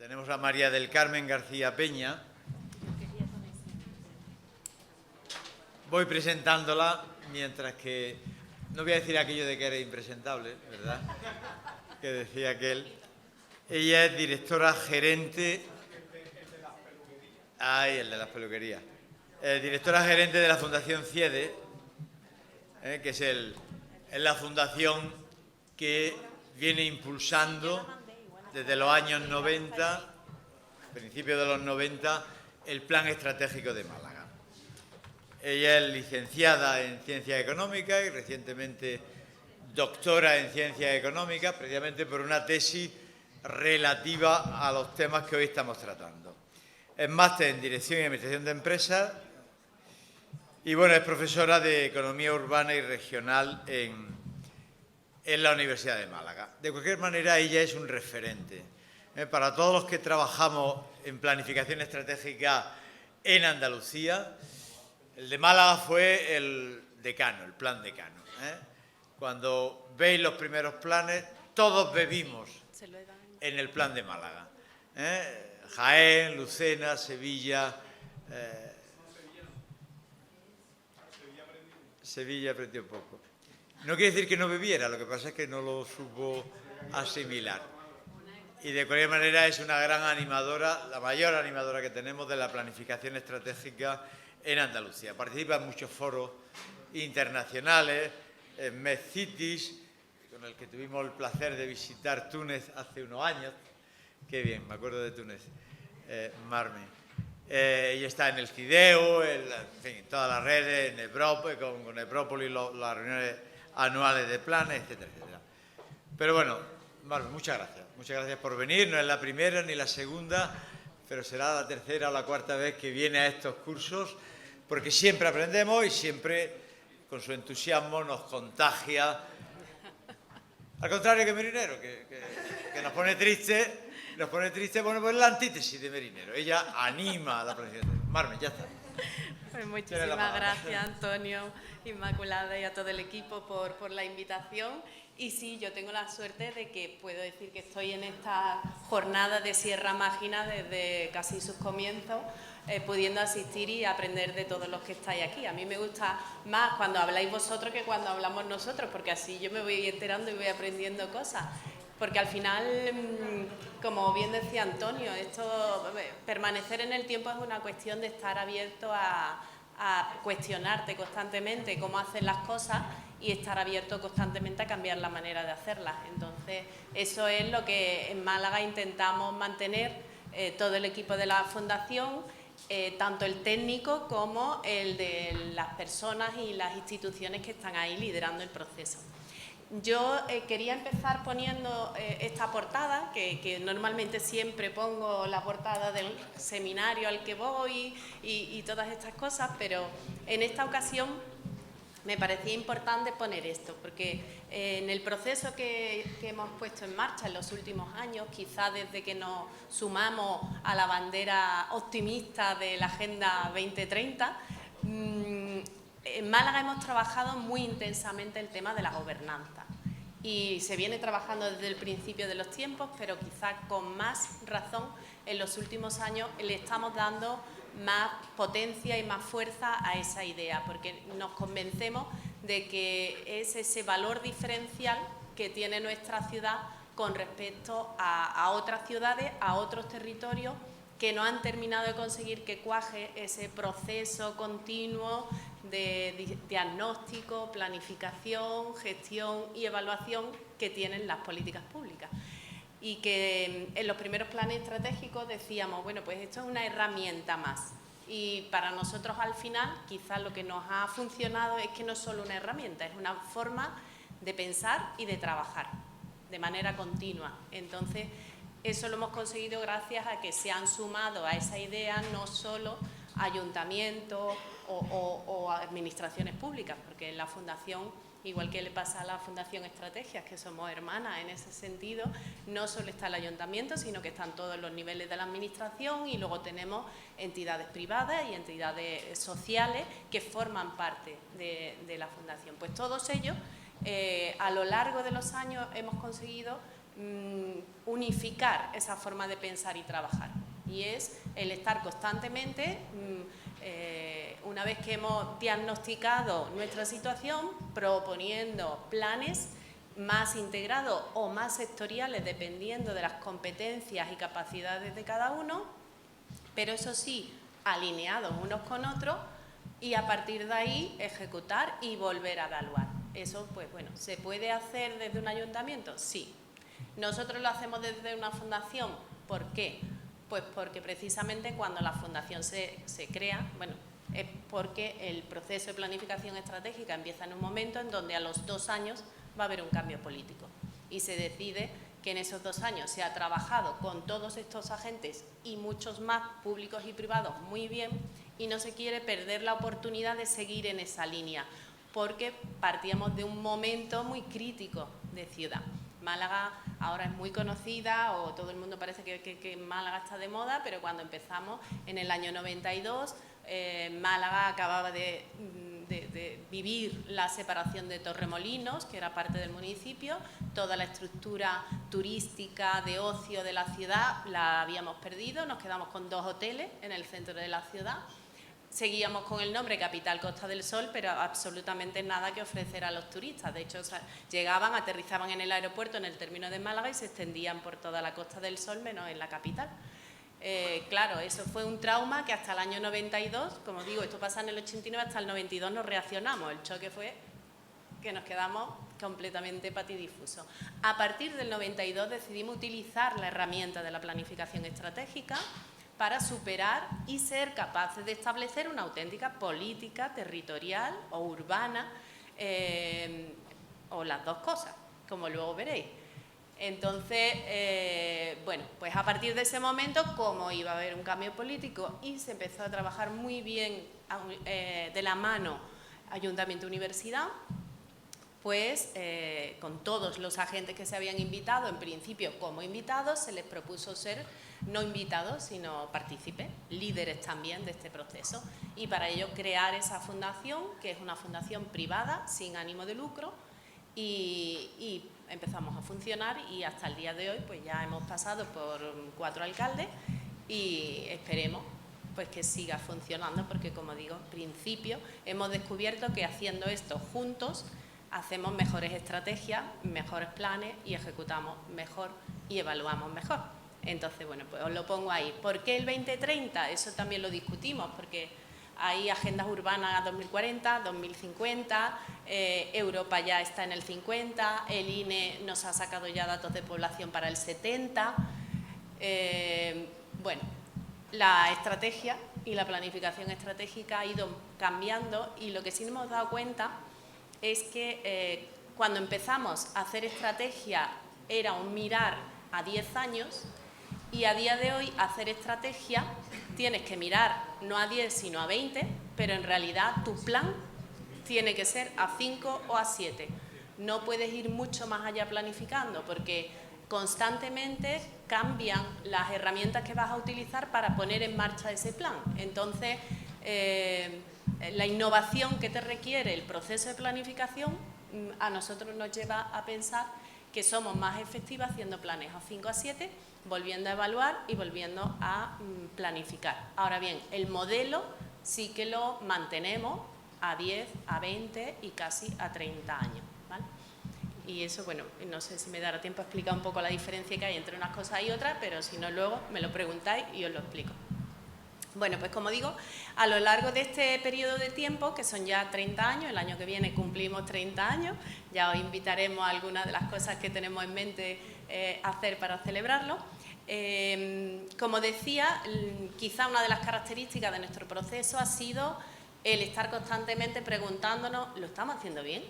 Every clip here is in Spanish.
Tenemos a María del Carmen García Peña. Voy presentándola mientras que... No voy a decir aquello de que era impresentable, ¿verdad? Que decía aquel. Ella es directora gerente... Ay, el de las peluquerías. Directora gerente de la Fundación CIEDE, que es la fundación que viene impulsando desde los años 90, principios de los 90, el Plan Estratégico de Málaga. Ella es licenciada en Ciencias Económicas y recientemente doctora en Ciencias Económicas, precisamente por una tesis relativa a los temas que hoy estamos tratando. Es máster en Dirección y Administración de Empresas y, bueno, es profesora de Economía Urbana y Regional en la Universidad de Málaga. De cualquier manera, ella es un referente. Para todos los que trabajamos en planificación estratégica en Andalucía, el de Málaga fue el decano, el plan decano. Cuando veis los primeros planes, todos bebimos en el plan de Málaga. Jaén, Lucena, Sevilla... Sevilla aprendió un poco. No quiere decir que no bebiera, lo que pasa es que no lo supo asimilar. Y de cualquier manera es una gran animadora, la mayor animadora que tenemos de la planificación estratégica en Andalucía. Participa en muchos foros internacionales, en MedCities, con el que tuvimos el placer de visitar Túnez hace unos años. Qué bien, me acuerdo de Túnez, Marme. Ella está en el CIDEO, en fin, en todas las redes, en con Ebrópolis, las reuniones anuales de planes, etcétera, etcétera. Pero bueno, Marme, muchas gracias por venir. No es la primera ni la segunda, pero será la tercera o la cuarta vez que viene a estos cursos, porque siempre aprendemos y siempre con su entusiasmo nos contagia. Al contrario que Merinero, que nos pone triste. Bueno, pues la antítesis de Merinero. Ella anima a la planificación. Marme, ya está. Pues muchísimas gracias, Antonio, Inmaculada y a todo el equipo por la invitación. Y sí, yo tengo la suerte de que puedo decir que estoy en esta jornada de Sierra Mágina desde casi sus comienzos, pudiendo asistir y aprender de todos los que estáis aquí. A mí me gusta más cuando habláis vosotros que cuando hablamos nosotros, porque así yo me voy enterando y voy aprendiendo cosas. Porque al final, como bien decía Antonio, permanecer en el tiempo es una cuestión de estar abierto a cuestionarte constantemente cómo hacer las cosas y estar abierto constantemente a cambiar la manera de hacerlas. Entonces, eso es lo que en Málaga intentamos mantener todo el equipo de la Fundación, tanto el técnico como el de las personas y las instituciones que están ahí liderando el proceso. Yo quería empezar poniendo esta portada, que normalmente siempre pongo la portada del seminario al que voy y todas estas cosas, pero en esta ocasión me parecía importante poner esto, porque en el proceso que hemos puesto en marcha en los últimos años, quizá desde que nos sumamos a la bandera optimista de la Agenda 2030, en Málaga hemos trabajado muy intensamente el tema de la gobernanza y se viene trabajando desde el principio de los tiempos, pero quizá con más razón en los últimos años le estamos dando más potencia y más fuerza a esa idea, porque nos convencemos de que es ese valor diferencial que tiene nuestra ciudad con respecto a otras ciudades, a otros territorios que no han terminado de conseguir que cuaje ese proceso continuo de diagnóstico, planificación, gestión y evaluación que tienen las políticas públicas. Y que en los primeros planes estratégicos decíamos, bueno, pues esto es una herramienta más. Y para nosotros al final quizás lo que nos ha funcionado es que no es solo una herramienta, es una forma de pensar y de trabajar de manera continua. Entonces, eso lo hemos conseguido gracias a que se han sumado a esa idea no solo ayuntamientos o administraciones públicas, porque en la Fundación, igual que le pasa a la Fundación Estrategias, que somos hermanas en ese sentido, no solo está el ayuntamiento, sino que están todos los niveles de la administración y luego tenemos entidades privadas y entidades sociales que forman parte de la Fundación. Pues todos ellos, a lo largo de los años, hemos conseguido unificar esa forma de pensar y trabajar. Y es el estar constantemente, una vez que hemos diagnosticado nuestra situación, proponiendo planes más integrados o más sectoriales dependiendo de las competencias y capacidades de cada uno, pero eso sí, alineados unos con otros, y a partir de ahí ejecutar y volver a evaluar. Eso, pues bueno, ¿se puede hacer desde un ayuntamiento? Sí. Nosotros lo hacemos desde una fundación. ¿Por qué? Pues porque precisamente cuando la fundación se crea, bueno, es porque el proceso de planificación estratégica empieza en un momento en donde a los 2 años va a haber un cambio político y se decide que en esos 2 años se ha trabajado con todos estos agentes y muchos más, públicos y privados, muy bien, y no se quiere perder la oportunidad de seguir en esa línea, porque partíamos de un momento muy crítico de ciudad. Málaga ahora es muy conocida, o todo el mundo parece que Málaga está de moda, pero cuando empezamos en el año 92, Málaga acababa de vivir la separación de Torremolinos, que era parte del municipio. Toda la estructura turística de ocio de la ciudad la habíamos perdido, nos quedamos con 2 hoteles en el centro de la ciudad. Seguíamos con el nombre Capital Costa del Sol, pero absolutamente nada que ofrecer a los turistas. De hecho, llegaban, aterrizaban en el aeropuerto, en el término de Málaga, y se extendían por toda la Costa del Sol, menos en la capital. Claro, eso fue un trauma que hasta el año 92, como digo, esto pasa en el 89, hasta el 92 nos reaccionamos. El choque fue que nos quedamos completamente patidifusos. A partir del 92 decidimos utilizar la herramienta de la planificación estratégica para superar y ser capaces de establecer una auténtica política territorial o urbana, o las dos cosas, como luego veréis. Entonces, bueno, pues a partir de ese momento, como iba a haber un cambio político y se empezó a trabajar muy bien de la mano Ayuntamiento-Universidad, pues con todos los agentes que se habían invitado, en principio como invitados, se les propuso ser no invitados, sino partícipes, líderes también de este proceso, y para ello crear esa fundación, que es una fundación privada, sin ánimo de lucro, y empezamos a funcionar, y hasta el día de hoy pues ya hemos pasado por 4 alcaldes y esperemos pues que siga funcionando, porque como digo, en principio hemos descubierto que haciendo esto juntos hacemos mejores estrategias, mejores planes y ejecutamos mejor y evaluamos mejor. Entonces, bueno, pues os lo pongo ahí. ¿Por qué el 2030? Eso también lo discutimos, porque hay agendas urbanas 2040, 2050, Europa ya está en el 50, el INE nos ha sacado ya datos de población para el 70. Bueno, la estrategia y la planificación estratégica ha ido cambiando, y lo que sí nos hemos dado cuenta es que cuando empezamos a hacer estrategia era un mirar a 10 años, y a día de hoy hacer estrategia tienes que mirar no a 10 sino a 20, pero en realidad tu plan tiene que ser a 5 o a 7. No puedes ir mucho más allá planificando, porque constantemente cambian las herramientas que vas a utilizar para poner en marcha ese plan. Entonces, la innovación que te requiere el proceso de planificación a nosotros nos lleva a pensar que somos más efectivos haciendo planes a 5 a 7, volviendo a evaluar y volviendo a planificar. Ahora bien, el modelo sí que lo mantenemos a 10, a 20 y casi a 30 años, ¿vale? Y eso, bueno, no sé si me dará tiempo a explicar un poco la diferencia que hay entre unas cosas y otras, pero si no luego me lo preguntáis y os lo explico. Bueno, pues como digo, a lo largo de este periodo de tiempo, que son ya 30 años, el año que viene cumplimos 30 años, ya os invitaremos a algunas de las cosas que tenemos en mente hacer para celebrarlo. Como decía, quizá una de las características de nuestro proceso ha sido el estar constantemente preguntándonos, ¿lo estamos haciendo bien?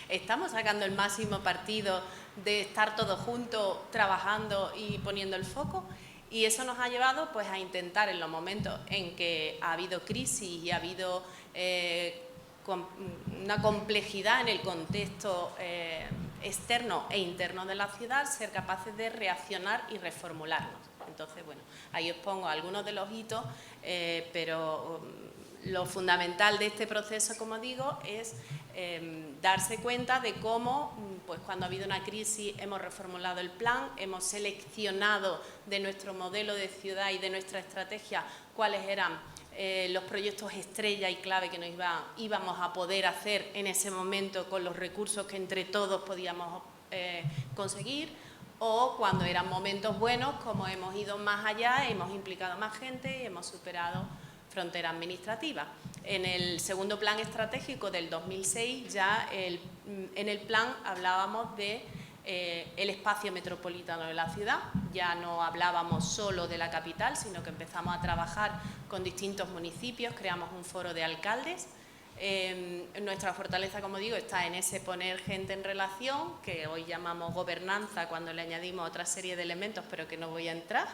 ¿Estamos sacando el máximo partido de estar todos juntos trabajando y poniendo el foco? Y eso nos ha llevado pues, a intentar, en los momentos en que ha habido crisis y ha habido una complejidad en el contexto externo e interno de la ciudad, ser capaces de reaccionar y reformularnos. Entonces, bueno, ahí os pongo algunos de los hitos, pero lo fundamental de este proceso, como digo, es darse cuenta de cómo pues cuando ha habido una crisis hemos reformulado el plan, hemos seleccionado de nuestro modelo de ciudad y de nuestra estrategia cuáles eran los proyectos estrella y clave que nos íbamos a poder hacer en ese momento con los recursos que entre todos podíamos conseguir, o cuando eran momentos buenos, como hemos ido más allá, hemos implicado más gente y hemos superado fronteras administrativas. En el segundo plan estratégico del 2006 ya en el plan hablábamos de el espacio metropolitano de la ciudad, ya no hablábamos solo de la capital, sino que empezamos a trabajar con distintos municipios, creamos un foro de alcaldes. Nuestra fortaleza, como digo, está en ese poner gente en relación, que hoy llamamos gobernanza cuando le añadimos otra serie de elementos, pero que no voy a entrar,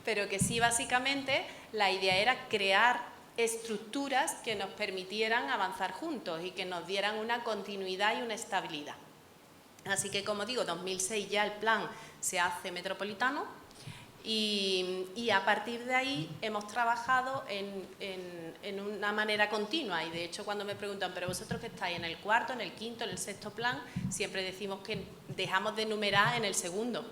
pero que sí, básicamente, la idea era crear estructuras que nos permitieran avanzar juntos y que nos dieran una continuidad y una estabilidad. Así que, como digo, 2006 ya el plan se hace metropolitano y a partir de ahí hemos trabajado en una manera continua y, de hecho, cuando me preguntan, pero vosotros que estáis en el cuarto, en el quinto, en el sexto plan, siempre decimos que dejamos de numerar en el segundo,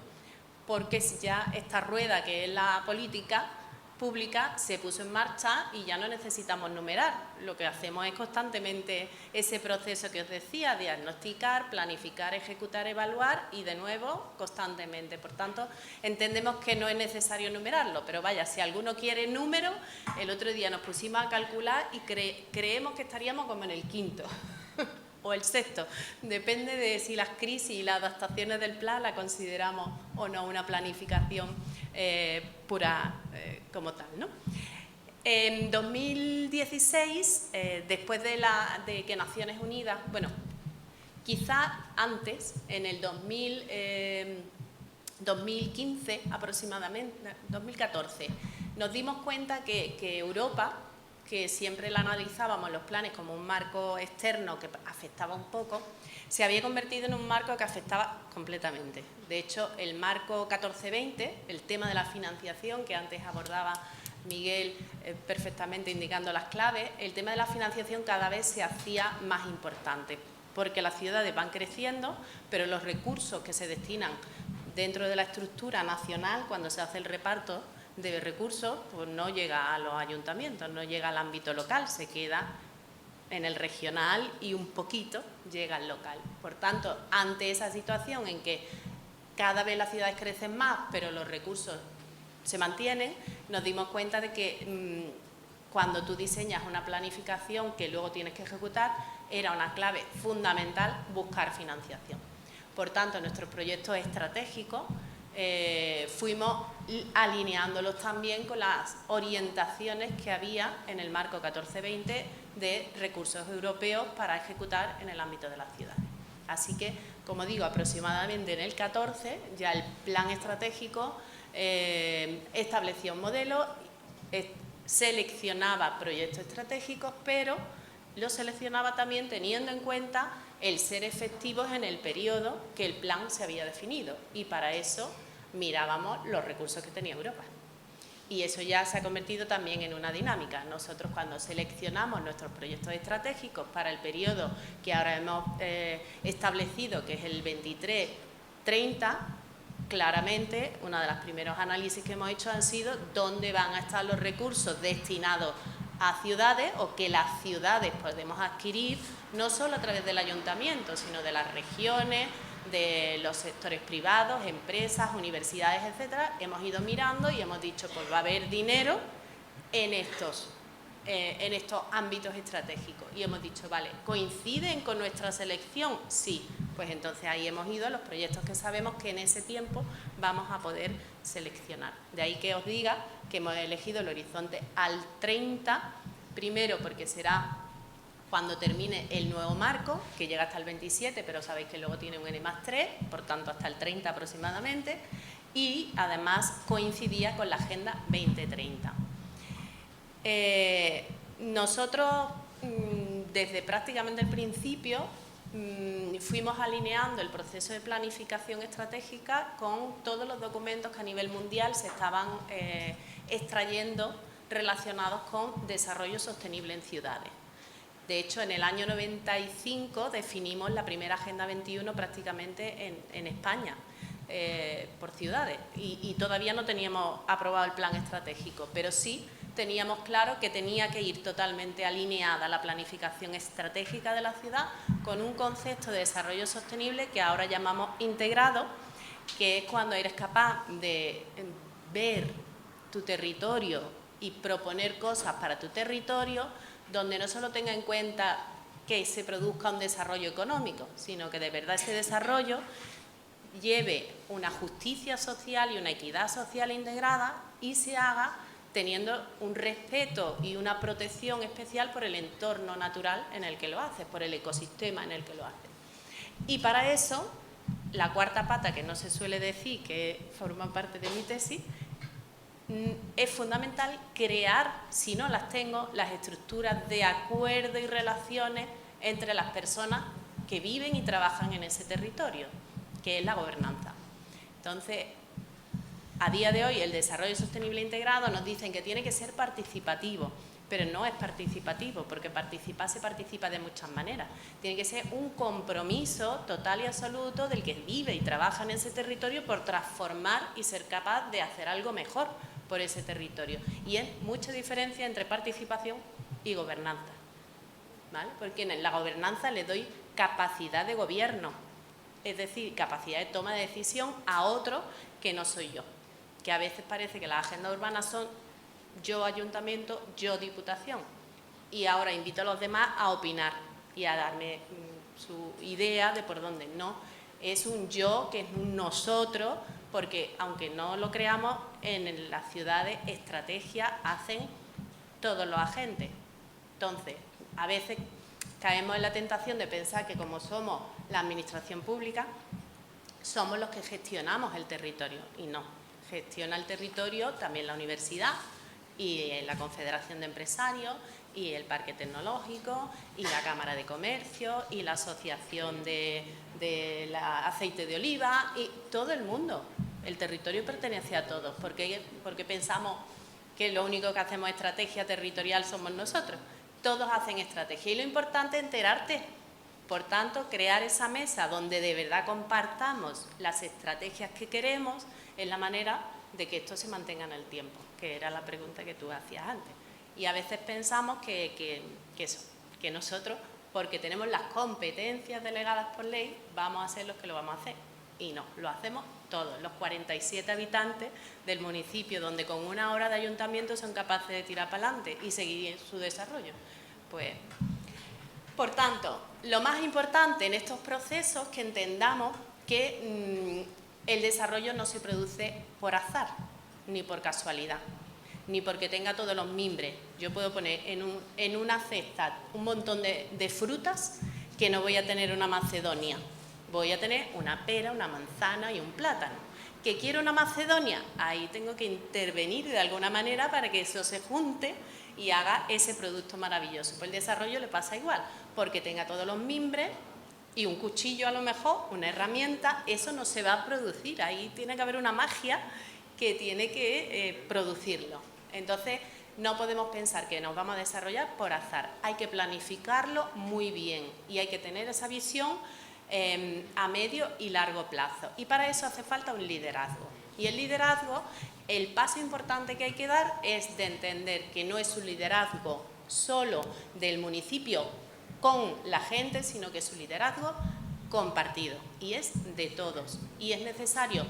porque ya esta rueda que es la política pública se puso en marcha y ya no necesitamos numerar. Lo que hacemos es constantemente ese proceso que os decía, diagnosticar, planificar, ejecutar, evaluar y de nuevo constantemente. Por tanto, entendemos que no es necesario numerarlo, pero vaya, si alguno quiere número, el otro día nos pusimos a calcular y creemos que estaríamos como en el quinto o el sexto, depende de si las crisis y las adaptaciones del plan la consideramos o no una planificación pura como tal, ¿no? En 2016, después de que Naciones Unidas, bueno, quizá antes, en el 2015 aproximadamente, 2014, nos dimos cuenta que Europa, que siempre la analizábamos los planes como un marco externo que afectaba un poco, se había convertido en un marco que afectaba completamente. De hecho, el marco 14-20, el tema de la financiación que antes abordaba Miguel perfectamente indicando las claves, el tema de la financiación cada vez se hacía más importante, porque las ciudades van creciendo, pero los recursos que se destinan dentro de la estructura nacional, cuando se hace el reparto de recursos, pues no llega a los ayuntamientos, no llega al ámbito local, se queda en el regional y un poquito llega al local. Por tanto, ante esa situación en que cada vez las ciudades crecen más, pero los recursos se mantienen, nos dimos cuenta de que cuando tú diseñas una planificación que luego tienes que ejecutar, era una clave fundamental buscar financiación. Por tanto, nuestros proyectos estratégicos fuimos alineándolos también con las orientaciones que había en el marco 14-20 de recursos europeos para ejecutar en el ámbito de las ciudades. Así que, como digo, aproximadamente en el 14 ya el plan estratégico establecía un modelo, seleccionaba proyectos estratégicos, pero lo seleccionaba también teniendo en cuenta el ser efectivos en el periodo que el plan se había definido, y para eso mirábamos los recursos que tenía Europa. Y eso ya se ha convertido también en una dinámica. Nosotros, cuando seleccionamos nuestros proyectos estratégicos para el periodo que ahora hemos establecido, que es el 23-30, claramente uno de los primeros análisis que hemos hecho han sido dónde van a estar los recursos destinados a ciudades, o que las ciudades podemos adquirir no solo a través del ayuntamiento, sino de las regiones, de los sectores privados, empresas, universidades, etcétera. Hemos ido mirando y hemos dicho, pues va a haber dinero en estos ámbitos estratégicos. Y hemos dicho, vale, ¿coinciden con nuestra selección? Sí. Pues entonces ahí hemos ido a los proyectos que sabemos que en ese tiempo vamos a poder seleccionar. De ahí que os diga que hemos elegido el horizonte al 30, primero porque será cuando termine el nuevo marco, que llega hasta el 27, pero sabéis que luego tiene un N+3, por tanto hasta el 30 aproximadamente, y además coincidía con la Agenda 2030. Nosotros, desde prácticamente el principio, fuimos alineando el proceso de planificación estratégica con todos los documentos que a nivel mundial se estaban extrayendo relacionados con desarrollo sostenible en ciudades. De hecho, en el año 95 definimos la primera Agenda 21 prácticamente en España, por ciudades, y todavía no teníamos aprobado el plan estratégico, pero sí teníamos claro que tenía que ir totalmente alineada la planificación estratégica de la ciudad con un concepto de desarrollo sostenible que ahora llamamos integrado, que es cuando eres capaz de ver tu territorio y proponer cosas para tu territorio donde no solo tenga en cuenta que se produzca un desarrollo económico, sino que de verdad ese desarrollo lleve una justicia social y una equidad social integrada y se haga teniendo un respeto y una protección especial por el entorno natural en el que lo haces, por el ecosistema en el que lo haces. Y para eso, la cuarta pata, que no se suele decir, que forma parte de mi tesis, es fundamental crear, si no las tengo, las estructuras de acuerdo y relaciones entre las personas que viven y trabajan en ese territorio, que es la gobernanza. Entonces, a día de hoy, el desarrollo sostenible integrado nos dicen que tiene que ser participativo, pero no es participativo, porque participar se participa de muchas maneras. Tiene que ser un compromiso total y absoluto del que vive y trabaja en ese territorio por transformar y ser capaz de hacer algo mejor por ese territorio. Y hay mucha diferencia entre participación y gobernanza, ¿vale? Porque en la gobernanza le doy capacidad de gobierno, es decir, capacidad de toma de decisión a otro que no soy yo. Que a veces parece que las agendas urbanas son yo ayuntamiento, yo diputación. Y ahora invito a los demás a opinar y a darme su idea de por dónde. No, es un yo que es un nosotros, porque aunque no lo creamos, en las ciudades estrategias hacen todos los agentes. Entonces, a veces caemos en la tentación de pensar que como somos la administración pública, somos los que gestionamos el territorio, y no. Gestiona el territorio también la universidad y la Confederación de Empresarios y el Parque Tecnológico y la Cámara de Comercio y la Asociación de Aceite de Oliva y todo el mundo. El territorio pertenece a todos, porque pensamos que lo único que hacemos estrategia territorial somos nosotros. Todos hacen estrategia y lo importante es enterarte. Por tanto, crear esa mesa donde de verdad compartamos las estrategias que queremos es la manera de que esto se mantenga en el tiempo, que era la pregunta que tú hacías antes. Y a veces pensamos que nosotros, porque tenemos las competencias delegadas por ley, vamos a ser los que lo vamos a hacer. Y no, lo hacemos todos, los 47 habitantes del municipio, donde con 1 hora de ayuntamiento son capaces de tirar para adelante y seguir su desarrollo. Pues, por tanto, lo más importante en estos procesos es que entendamos que el desarrollo no se produce por azar, ni por casualidad, ni porque tenga todos los mimbres. Yo puedo poner en una cesta un montón de frutas que no voy a tener una macedonia. Voy a tener una pera, una manzana y un plátano. ¿Que quiero una macedonia? Ahí tengo que intervenir de alguna manera para que eso se junte y haga ese producto maravilloso. Pues el desarrollo le pasa igual, porque tenga todos los mimbres y un cuchillo a lo mejor, una herramienta, eso no se va a producir. Ahí tiene que haber una magia que tiene que producirlo. Entonces, no podemos pensar que nos vamos a desarrollar por azar. Hay que planificarlo muy bien y hay que tener esa visión a medio y largo plazo. Y para eso hace falta un liderazgo. Y el liderazgo, el paso importante que hay que dar es de entender que no es un liderazgo solo del municipio con la gente, sino que es un liderazgo compartido y es de todos. Y es necesario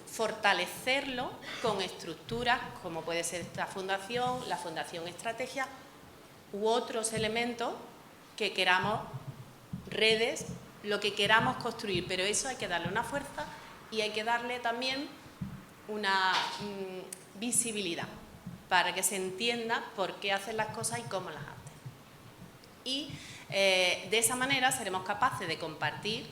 fortalecerlo con estructuras como puede ser esta fundación, la Fundación Estrategia u otros elementos que queramos, redes, lo que queramos construir, pero eso hay que darle una fuerza y hay que darle también una visibilidad para que se entienda por qué hacen las cosas y cómo las hacen. Y de esa manera seremos capaces de compartir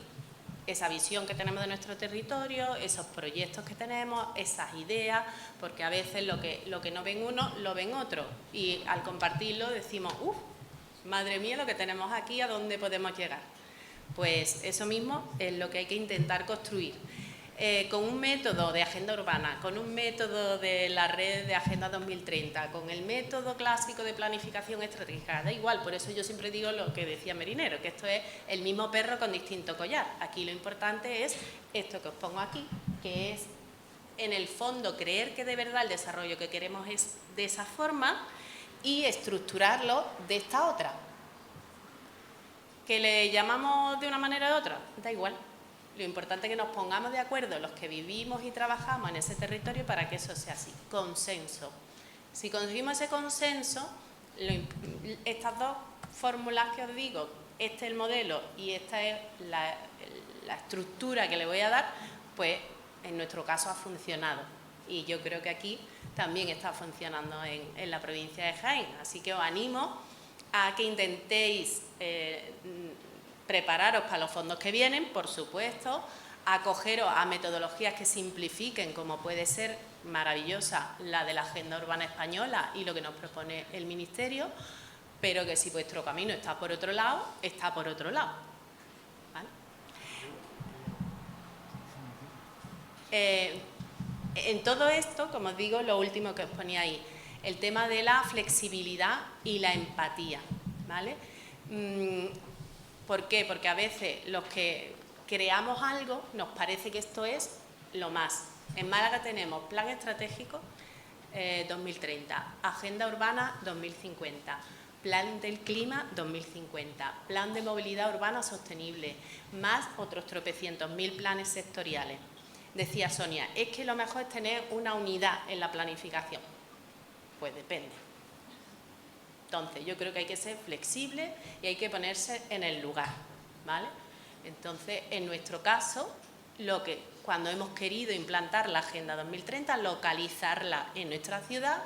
esa visión que tenemos de nuestro territorio, esos proyectos que tenemos, esas ideas, porque a veces lo que no ven uno, lo ven otro. Y al compartirlo decimos, ¡uf! Madre mía, lo que tenemos aquí, ¿a dónde podemos llegar? Pues eso mismo es lo que hay que intentar construir. con un método de agenda urbana, con un método de la red de Agenda 2030, con el método clásico de planificación estratégica, da igual, por eso yo siempre digo lo que decía Merinero, que esto es el mismo perro con distinto collar. Aquí lo importante es esto que os pongo aquí, que es, en el fondo, creer que de verdad el desarrollo que queremos es de esa forma y estructurarlo de esta otra. ¿Que le llamamos de una manera u otra? Da igual. Lo importante es que nos pongamos de acuerdo los que vivimos y trabajamos en ese territorio para que eso sea así. Consenso. Si conseguimos ese consenso, estas dos fórmulas que os digo, este es el modelo y esta es la estructura que le voy a dar, pues en nuestro caso ha funcionado. Y yo creo que aquí también está funcionando en la provincia de Jaén. Así que os animo a que intentéis prepararos para los fondos que vienen, por supuesto, acogeros a metodologías que simplifiquen, como puede ser maravillosa la de la Agenda Urbana Española y lo que nos propone el Ministerio, pero que si vuestro camino está por otro lado, está por otro lado. ¿Vale? En todo esto, como os digo, lo último que os ponía ahí, el tema de la flexibilidad y la empatía, ¿vale? ¿Por qué? Porque a veces los que creamos algo nos parece que esto es lo más. En Málaga tenemos Plan Estratégico 2030, Agenda Urbana 2050, Plan del Clima 2050, Plan de Movilidad Urbana Sostenible, más otros tropecientos mil planes sectoriales. Decía Sonia, es que lo mejor es tener una unidad en la planificación. Pues depende. Entonces, yo creo que hay que ser flexible y hay que ponerse en el lugar, ¿vale? Entonces, en nuestro caso, cuando hemos querido implantar la Agenda 2030, localizarla en nuestra ciudad,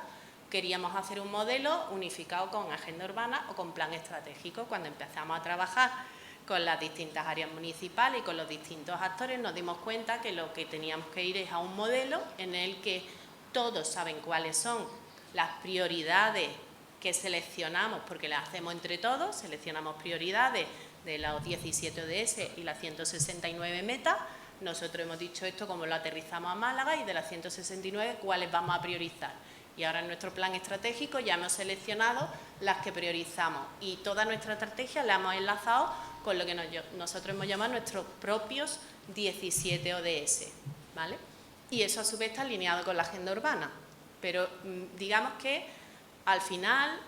queríamos hacer un modelo unificado con Agenda Urbana o con Plan Estratégico. Cuando empezamos a trabajar con las distintas áreas municipales y con los distintos actores, nos dimos cuenta que lo que teníamos que ir es a un modelo en el que todos saben cuáles son las prioridades que seleccionamos, porque las hacemos entre todos, seleccionamos prioridades de los 17 ODS y las 169 metas. Nosotros hemos dicho esto como lo aterrizamos a Málaga y de las 169 cuáles vamos a priorizar. Y ahora en nuestro plan estratégico ya hemos seleccionado las que priorizamos y toda nuestra estrategia la hemos enlazado con lo que nosotros hemos llamado nuestros propios 17 ODS, ¿vale? Y eso a su vez está alineado con la agenda urbana. Pero digamos que al final,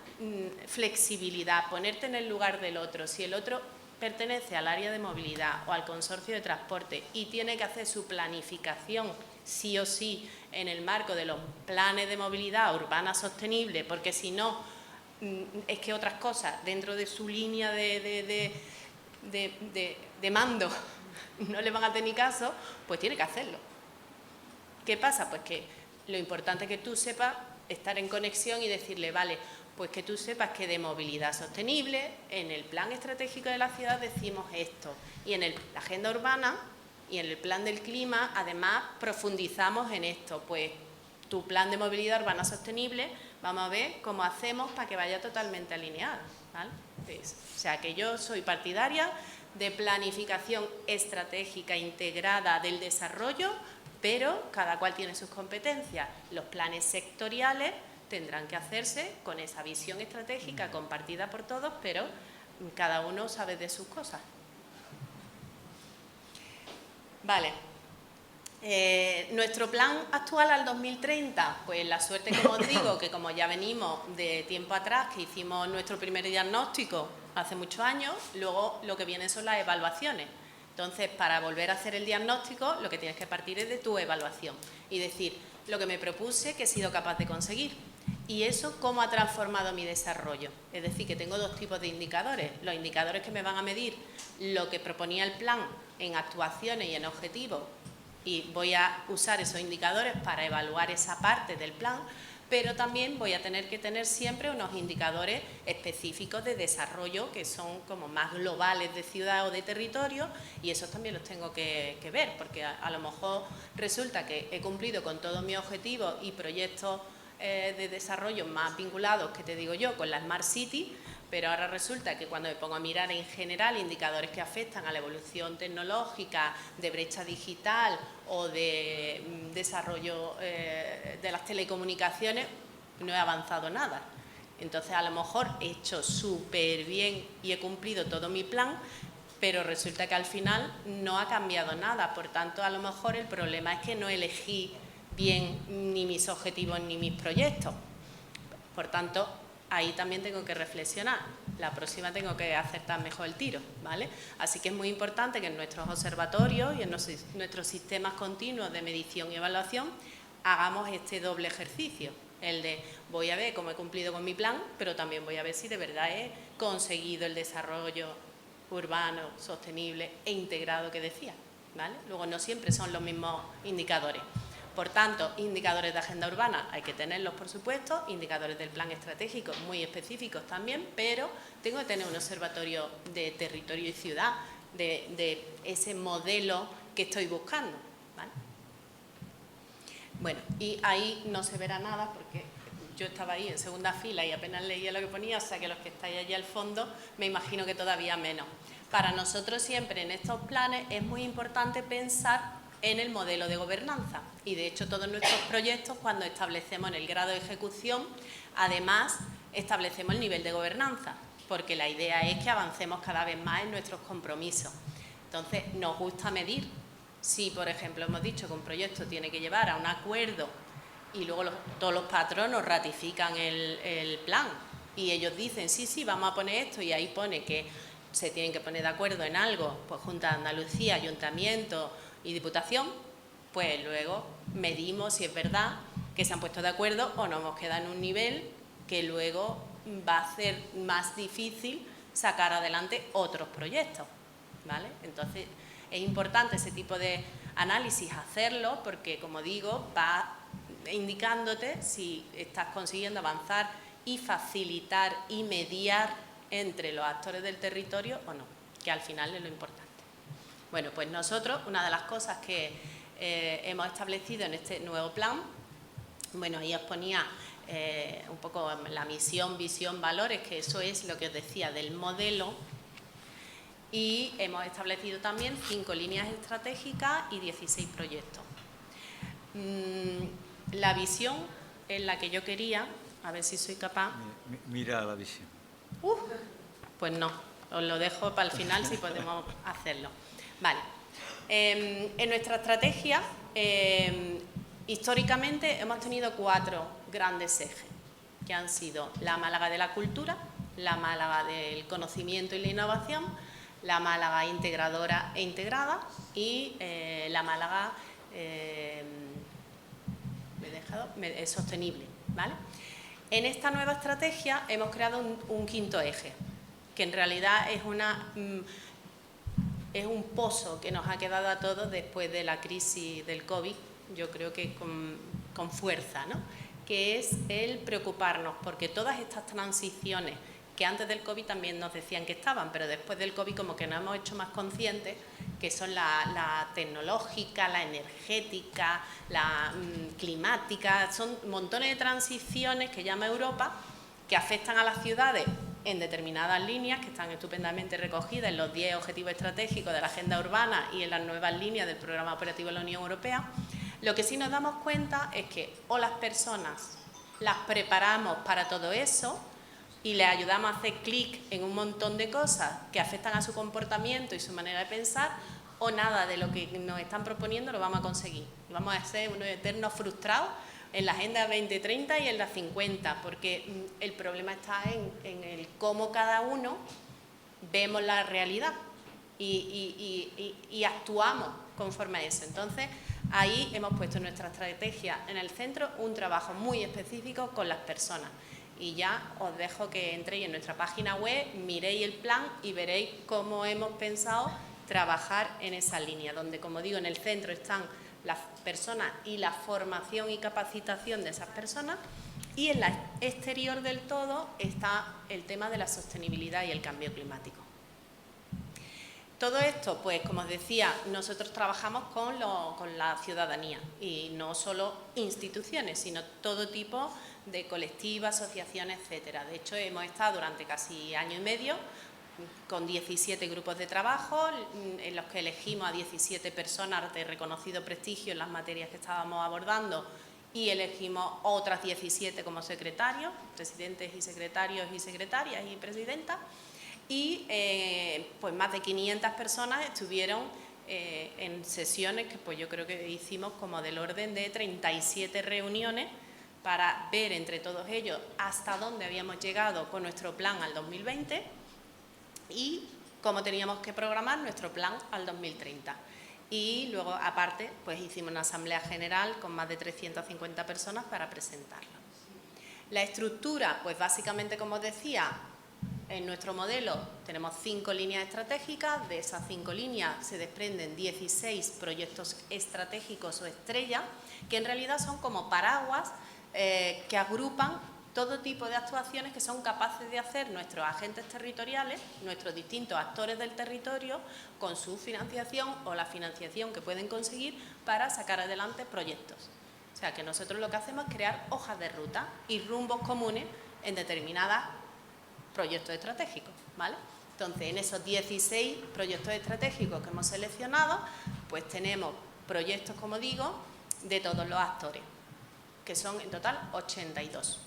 flexibilidad, ponerte en el lugar del otro. Si el otro pertenece al área de movilidad o al consorcio de transporte y tiene que hacer su planificación sí o sí en el marco de los planes de movilidad urbana sostenible, porque si no, es que otras cosas dentro de su línea de mando no le van a tener caso, pues tiene que hacerlo. ¿Qué pasa? Pues que lo importante es que tú sepas estar en conexión y decirle, vale, pues que tú sepas que de movilidad sostenible, en el plan estratégico de la ciudad decimos esto, y en la agenda urbana y en el plan del clima, además, profundizamos en esto, pues tu plan de movilidad urbana sostenible, vamos a ver cómo hacemos para que vaya totalmente alineado, ¿vale? Pues, o sea, que yo soy partidaria de planificación estratégica integrada del desarrollo, pero cada cual tiene sus competencias. Los planes sectoriales tendrán que hacerse con esa visión estratégica compartida por todos, pero cada uno sabe de sus cosas. Vale. Nuestro plan actual al 2030, pues la suerte, como os digo, que como ya venimos de tiempo atrás, que hicimos nuestro primer diagnóstico hace muchos años, luego lo que viene son las evaluaciones. Entonces, para volver a hacer el diagnóstico, lo que tienes que partir es de tu evaluación y decir lo que me propuse, que he sido capaz de conseguir. Y eso, ¿cómo ha transformado mi desarrollo? Es decir, que tengo dos tipos de indicadores. Los indicadores que me van a medir lo que proponía el plan en actuaciones y en objetivos, y voy a usar esos indicadores para evaluar esa parte del plan, pero también voy a tener que tener siempre unos indicadores específicos de desarrollo que son como más globales de ciudad o de territorio, y esos también los tengo que ver, porque a lo mejor resulta que he cumplido con todos mis objetivos y proyectos de desarrollo más vinculados, que te digo yo, con la Smart City, pero ahora resulta que cuando me pongo a mirar en general indicadores que afectan a la evolución tecnológica, de brecha digital o de desarrollo de las telecomunicaciones, no he avanzado nada. Entonces, a lo mejor he hecho súper bien y he cumplido todo mi plan, pero resulta que al final no ha cambiado nada. Por tanto, a lo mejor el problema es que no elegí bien ni mis objetivos ni mis proyectos. Por tanto, ahí también tengo que reflexionar. La próxima tengo que acertar mejor el tiro, ¿vale? Así que es muy importante que en nuestros observatorios y en nuestros sistemas continuos de medición y evaluación hagamos este doble ejercicio. El de voy a ver cómo he cumplido con mi plan, pero también voy a ver si de verdad he conseguido el desarrollo urbano, sostenible e integrado que decía, ¿vale? Luego no siempre son los mismos indicadores. Por tanto, indicadores de agenda urbana hay que tenerlos, por supuesto, indicadores del plan estratégico muy específicos también, pero tengo que tener un observatorio de territorio y ciudad, de ese modelo que estoy buscando, ¿vale? Bueno, y ahí no se verá nada porque yo estaba ahí en segunda fila y apenas leía lo que ponía, o sea que los que estáis allí al fondo me imagino que todavía menos. Para nosotros siempre en estos planes es muy importante pensar en el modelo de gobernanza y de hecho todos nuestros proyectos, cuando establecemos en el grado de ejecución, además establecemos el nivel de gobernanza, porque la idea es que avancemos cada vez más en nuestros compromisos. Entonces nos gusta medir. Si, por ejemplo, hemos dicho que un proyecto tiene que llevar a un acuerdo y luego todos los patronos ratifican el plan y ellos dicen, sí, sí, vamos a poner esto, y ahí pone que se tienen que poner de acuerdo en algo, pues Junta de Andalucía, Ayuntamiento y Diputación, pues luego medimos si es verdad que se han puesto de acuerdo o no hemos quedado en un nivel que luego va a hacer más difícil sacar adelante otros proyectos, ¿vale? Entonces, es importante ese tipo de análisis hacerlo porque, como digo, va indicándote si estás consiguiendo avanzar y facilitar y mediar entre los actores del territorio o no, que al final es lo importante. Bueno, pues nosotros, una de las cosas que hemos establecido en este nuevo plan, bueno, ahí os ponía un poco la misión, visión, valores, que eso es lo que os decía del modelo. Y hemos establecido también 5 líneas estratégicas y 16 proyectos. La visión en la que yo quería, a ver si soy capaz. Mira la visión. Pues no, os lo dejo para el final si podemos hacerlo. Vale. En nuestra estrategia, históricamente hemos tenido 4 grandes ejes, que han sido la Málaga de la cultura, la Málaga del conocimiento y la innovación, la Málaga integradora e integrada y la Málaga sostenible, ¿vale? En esta nueva estrategia hemos creado un quinto eje, que en realidad es un pozo que nos ha quedado a todos después de la crisis del COVID, yo creo que con fuerza, ¿no? Que es el preocuparnos, porque todas estas transiciones que antes del COVID también nos decían que estaban, pero después del COVID como que nos hemos hecho más conscientes, que son la tecnológica, la energética, la climática, son montones de transiciones que llama Europa, que afectan a las ciudades en determinadas líneas, que están estupendamente recogidas en los 10 objetivos estratégicos de la agenda urbana y en las nuevas líneas del programa operativo de la Unión Europea. Lo que sí nos damos cuenta es que o las personas las preparamos para todo eso, y les ayudamos a hacer clic en un montón de cosas que afectan a su comportamiento y su manera de pensar, o nada de lo que nos están proponiendo lo vamos a conseguir. Vamos a ser unos eternos frustrados en la Agenda 2030 y en la 50, porque el problema está en el cómo cada uno vemos la realidad y actuamos conforme a eso. Entonces, ahí hemos puesto en nuestra estrategia en el centro un trabajo muy específico con las personas. Y ya os dejo que entréis en nuestra página web, miréis el plan y veréis cómo hemos pensado trabajar en esa línea, donde, como digo, en el centro están las personas y la formación y capacitación de esas personas, y en la exterior del todo está el tema de la sostenibilidad y el cambio climático. Todo esto, pues como os decía, nosotros trabajamos con la ciudadanía y no solo instituciones, sino todo tipo de colectivas, asociaciones, etcétera. De hecho, hemos estado durante casi año y medio con 17 grupos de trabajo, en los que elegimos a 17 personas de reconocido prestigio en las materias que estábamos abordando y elegimos otras 17 como secretarios, presidentes y secretarias y presidentas. Y pues más de 500 personas estuvieron en sesiones que pues yo creo que hicimos como del orden de 37 reuniones para ver entre todos ellos hasta dónde habíamos llegado con nuestro plan al 2020 y cómo teníamos que programar nuestro plan al 2030. Y luego, aparte, pues hicimos una asamblea general con más de 350 personas para presentarla. La estructura, pues básicamente, como os decía, en nuestro modelo tenemos 5 líneas estratégicas, de esas 5 líneas se desprenden 16 proyectos estratégicos o estrellas, que en realidad son como paraguas que agrupan todo tipo de actuaciones que son capaces de hacer nuestros agentes territoriales, nuestros distintos actores del territorio, con su financiación o la financiación que pueden conseguir para sacar adelante proyectos. O sea, que nosotros lo que hacemos es crear hojas de ruta y rumbos comunes en determinadas proyectos estratégicos, ¿vale? Entonces, en esos 16 proyectos estratégicos que hemos seleccionado, pues tenemos proyectos, como digo, de todos los actores, que son en total 82,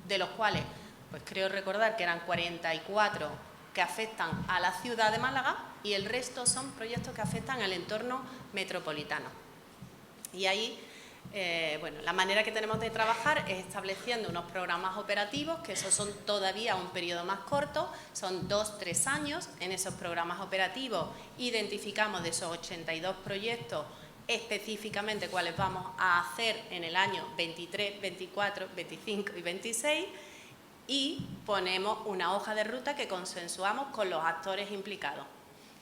de los cuales, pues creo recordar que eran 44 que afectan a la ciudad de Málaga y el resto son proyectos que afectan al entorno metropolitano. Y ahí, bueno, la manera que tenemos de trabajar es estableciendo unos programas operativos, que esos son todavía un periodo más corto, son 2-3 años. En esos programas operativos identificamos de esos 82 proyectos específicamente cuáles vamos a hacer en el año 23, 24, 25 y 26 y ponemos una hoja de ruta que consensuamos con los actores implicados.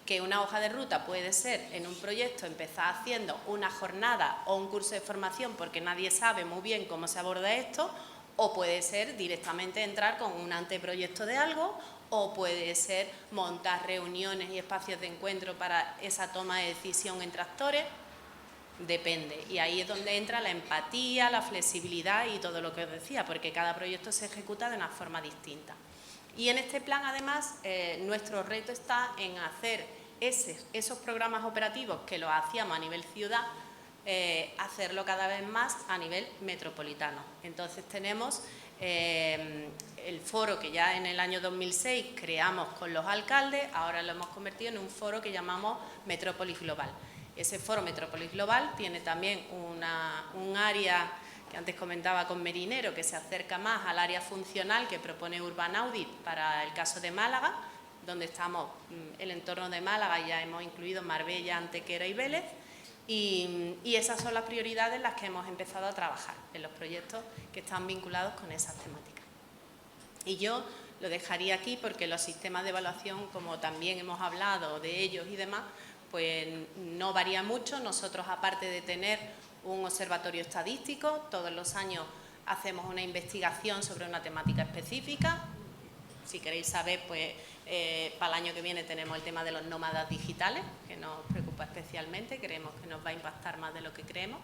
Que una hoja de ruta puede ser en un proyecto empezar haciendo una jornada o un curso de formación porque nadie sabe muy bien cómo se aborda esto, o puede ser directamente entrar con un anteproyecto de algo, o puede ser montar reuniones y espacios de encuentro para esa toma de decisión entre actores, depende. Y ahí es donde entra la empatía, la flexibilidad y todo lo que os decía, porque cada proyecto se ejecuta de una forma distinta. Y en este plan, además, nuestro reto está en hacer esos programas operativos que los hacíamos a nivel ciudad, hacerlo cada vez más a nivel metropolitano. Entonces tenemos el foro que ya en el año 2006 creamos con los alcaldes, ahora lo hemos convertido en un foro que llamamos Metrópolis Global. Ese foro Metrópolis Global tiene también un área que antes comentaba con Merinero, que se acerca más al área funcional que propone Urban Audit para el caso de Málaga, donde estamos el entorno de Málaga, ya hemos incluido Marbella, Antequera y Vélez, y esas son las prioridades en las que hemos empezado a trabajar, en los proyectos que están vinculados con esas temáticas. Y yo lo dejaría aquí porque los sistemas de evaluación, como también hemos hablado de ellos y demás, pues no varía mucho. Nosotros, aparte de tener un observatorio estadístico, todos los años hacemos una investigación sobre una temática específica. Si queréis saber, pues para el año que viene tenemos el tema de los nómadas digitales, que nos preocupa especialmente, creemos que nos va a impactar más de lo que creemos.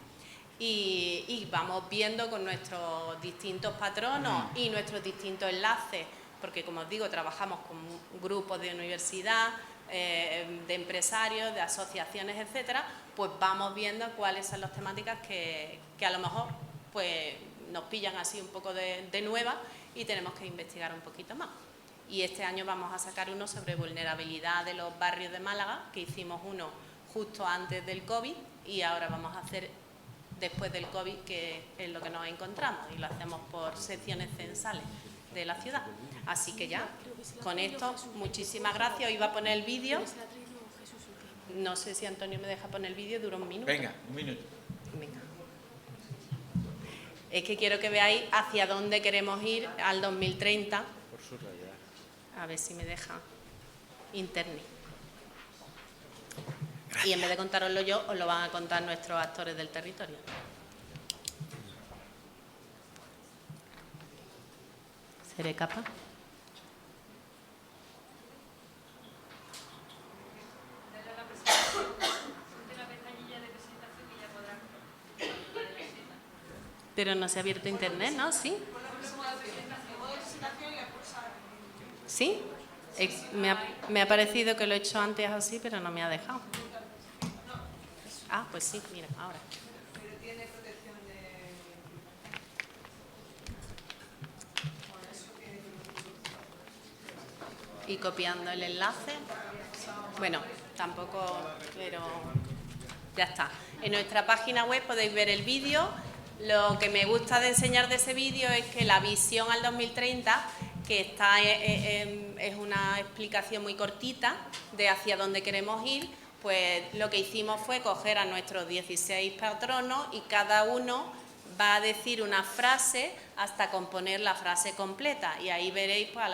Y vamos viendo con nuestros distintos patronos y nuestros distintos enlaces, porque como os digo, trabajamos con grupos de universidad, de empresarios, de asociaciones, etcétera, pues vamos viendo cuáles son las temáticas que a lo mejor pues nos pillan así un poco de nuevas y tenemos que investigar un poquito más. Y este año vamos a sacar uno sobre vulnerabilidad de los barrios de Málaga, que hicimos uno justo antes del COVID y ahora vamos a hacer después del COVID, que es lo que nos encontramos, y lo hacemos por secciones censales de la ciudad. Así que ya, con esto, muchísimas gracias. Hoy iba a poner el vídeo. No sé si Antonio me deja poner el vídeo, dura un minuto. Venga, un minuto. Venga. Es que quiero que veáis hacia dónde queremos ir al 2030. Por su realidad. A ver si me deja internet. Gracias. Y en vez de contároslo yo, os lo van a contar nuestros actores del territorio. ¿Seré capaz? Pero no se ha abierto internet, ¿no? ¿Sí? ¿Sí? Me ha parecido que lo he hecho antes así, pero no me ha dejado. Ah, pues sí, mira, ahora. Pero tiene protección de... Y copiando el enlace. Bueno, tampoco, pero ya está. En nuestra página web podéis ver el vídeo. Lo que me gusta de enseñar de ese vídeo es que la visión al 2030, que está, es una explicación muy cortita de hacia dónde queremos ir, pues lo que hicimos fue coger a nuestros 16 patronos y cada uno va a decir una frase hasta componer la frase completa, y ahí veréis pues,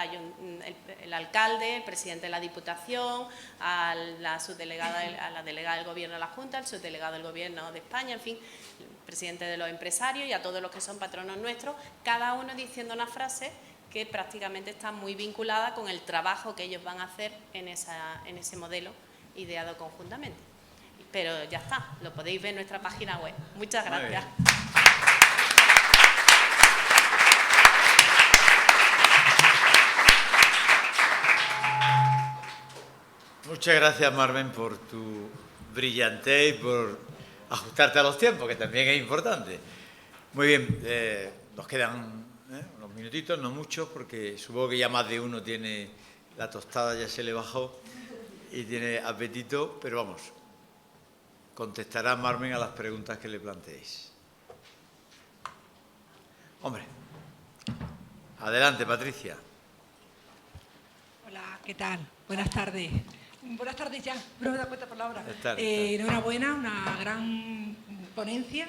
el alcalde, el presidente de la Diputación, a la subdelegada, a la delegada del Gobierno de la Junta, el subdelegado del Gobierno de España, en fin, el presidente de los empresarios y a todos los que son patronos nuestros, cada uno diciendo una frase que prácticamente está muy vinculada con el trabajo que ellos van a hacer en ese modelo ideado conjuntamente. Pero ya está, lo podéis ver en nuestra página web. Muchas gracias. Muchas gracias, Marmen, por tu brillantez y por ajustarte a los tiempos, que también es importante. Muy bien, nos quedan unos minutitos, no muchos, porque supongo que ya más de uno tiene la tostada, ya se le bajó y tiene apetito, pero vamos, contestará Marmen a las preguntas que le planteéis. Hombre, adelante, Patricia. Hola, ¿qué tal? Buenas tardes. Buenas tardes ya, no me da cuenta por la hora. Enhorabuena, una gran ponencia,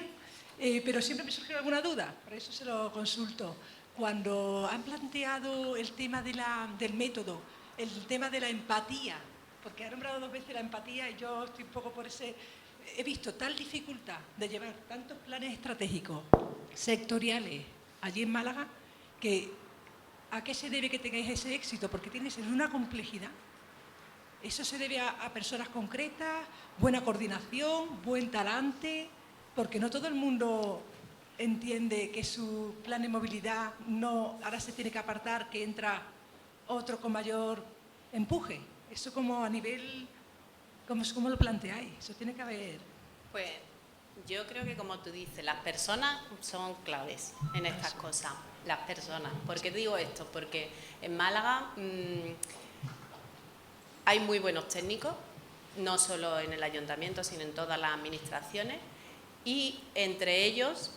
pero siempre me surge alguna duda, por eso se lo consulto. Cuando han planteado el tema del método, el tema de la empatía, porque ha nombrado 2 veces la empatía y yo estoy un poco por ese... He visto tal dificultad de llevar tantos planes estratégicos sectoriales allí en Málaga, que ¿a qué se debe que tengáis ese éxito? Porque tienes una complejidad. ¿Eso se debe a personas concretas, buena coordinación, buen talante? Porque no todo el mundo entiende que su plan de movilidad no, ahora se tiene que apartar, que entra otro con mayor empuje. Eso como a nivel, ¿cómo lo planteáis? Eso tiene que haber... Pues yo creo que, como tú dices, las personas son claves en estas cosas. Las personas. ¿Por qué digo esto? Porque en Málaga hay muy buenos técnicos, no solo en el ayuntamiento, sino en todas las administraciones, y entre ellos,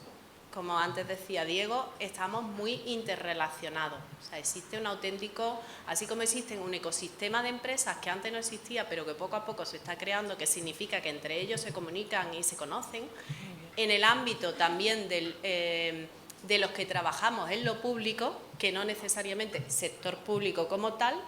como antes decía Diego, estamos muy interrelacionados. O sea, existe un auténtico, así como existe un ecosistema de empresas que antes no existía, pero que poco a poco se está creando, que significa que entre ellos se comunican y se conocen. En el ámbito también de los que trabajamos en lo público, que no necesariamente sector público como tal,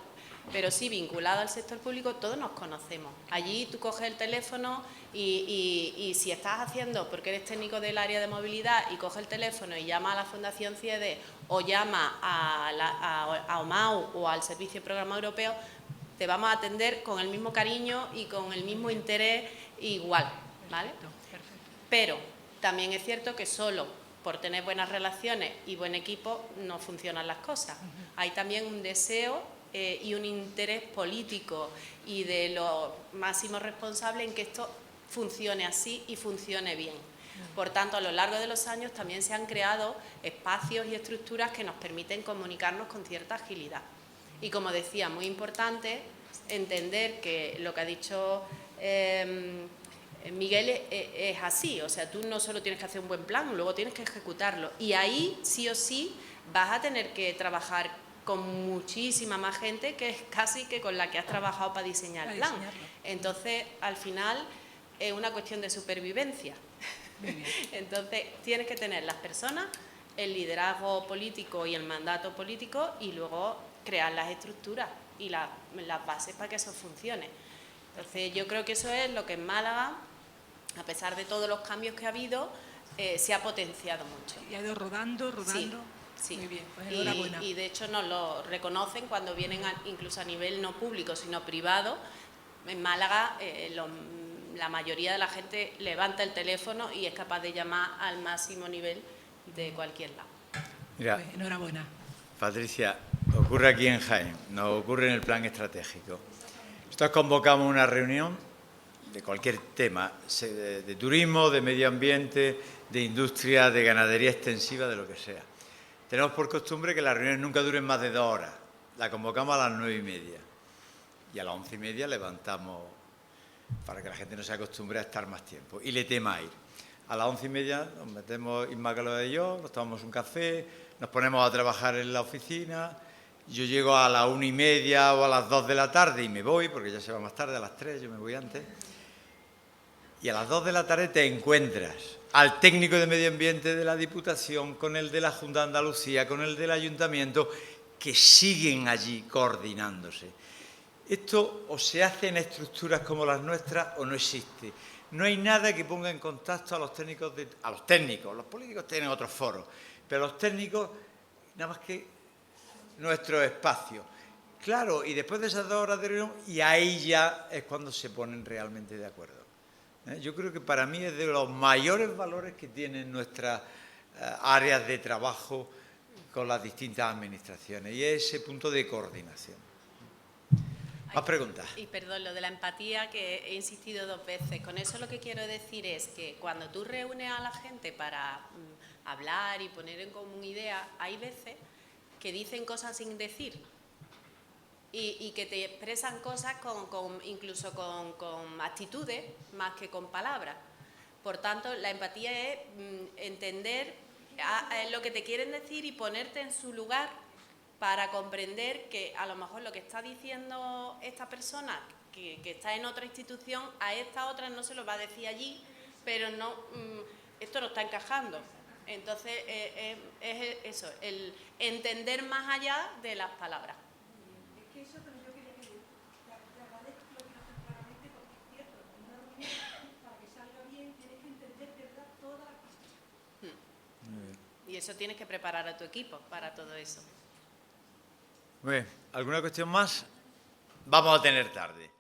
pero sí vinculado al sector público, todos nos conocemos. Allí tú coges el teléfono y si estás haciendo, porque eres técnico del área de movilidad, y coges el teléfono y llama a la Fundación CIEDE o llama a OMAU o al Servicio de Programa Europeo, te vamos a atender con el mismo cariño y con el mismo interés igual, ¿vale? Pero también es cierto que solo por tener buenas relaciones y buen equipo no funcionan las cosas. Hay también un deseo y un interés político y de los máximos responsables en que esto funcione así y funcione bien. Por tanto, a lo largo de los años también se han creado espacios y estructuras que nos permiten comunicarnos con cierta agilidad. Y como decía, muy importante entender que lo que ha dicho Miguel es así, o sea, tú no solo tienes que hacer un buen plan, luego tienes que ejecutarlo. Y ahí, sí o sí, vas a tener que trabajar con muchísima más gente que es casi que con la que has trabajado para diseñar el plan. Entonces, al final, es una cuestión de supervivencia. Entonces, tienes que tener las personas, el liderazgo político y el mandato político, y luego crear las estructuras y las bases para que eso funcione. Entonces, yo creo que eso es lo que en Málaga, a pesar de todos los cambios que ha habido, se ha potenciado mucho. Y ha ido rodando. Sí. Sí. Muy bien, pues enhorabuena. Y de hecho nos lo reconocen cuando vienen incluso a nivel no público, sino privado. En Málaga la mayoría de la gente levanta el teléfono y es capaz de llamar al máximo nivel de cualquier lado. Mira, Pues, enhorabuena. Patricia, ocurre aquí en Jaén, nos ocurre en el plan estratégico. Nosotros convocamos una reunión de cualquier tema, de turismo, de medio ambiente, de industria, de ganadería extensiva, de lo que sea. Tenemos por costumbre que las reuniones nunca duren más de 2 horas. La convocamos a las 9:30 y a las 11:30 levantamos para que la gente no se acostumbre a estar más tiempo y le tema ir. A las 11:30 nos metemos Inmaculada y yo, nos tomamos un café, nos ponemos a trabajar en la oficina. Yo llego a las 1:30 o a las 2 de la tarde y me voy, porque ya se va más tarde, a las 3, yo me voy antes. Y a las 2 de la tarde te encuentras al técnico de medio ambiente de la Diputación, con el de la Junta de Andalucía, con el del Ayuntamiento, que siguen allí coordinándose. Esto o se hace en estructuras como las nuestras o no existe. No hay nada que ponga en contacto a los técnicos, los políticos tienen otros foros, pero los técnicos, nada más que nuestro espacio. Claro, y después de esas 2 horas de reunión, y ahí ya es cuando se ponen realmente de acuerdo. Yo creo que para mí es de los mayores valores que tienen nuestras áreas de trabajo con las distintas administraciones, y es ese punto de coordinación. Más preguntas. Y perdón, lo de la empatía, que he insistido 2 veces. Con eso lo que quiero decir es que cuando tú reúnes a la gente para hablar y poner en común ideas, hay veces que dicen cosas sin decir y que te expresan cosas incluso con actitudes más que con palabras. Por tanto, la empatía es entender lo que te quieren decir y ponerte en su lugar para comprender que a lo mejor lo que está diciendo esta persona que está en otra institución, a esta otra no se lo va a decir allí, pero no, esto no está encajando. Entonces, es eso, el entender más allá de las palabras. Es que eso también yo quería que te agradezco que lo digas tan claramente, porque es cierto, en una reunión, para que salga bien, tienes que entender de verdad toda la cuestión. Y eso tienes que preparar a tu equipo para todo eso. Muy bien, ¿alguna cuestión más? Vamos a tener tarde.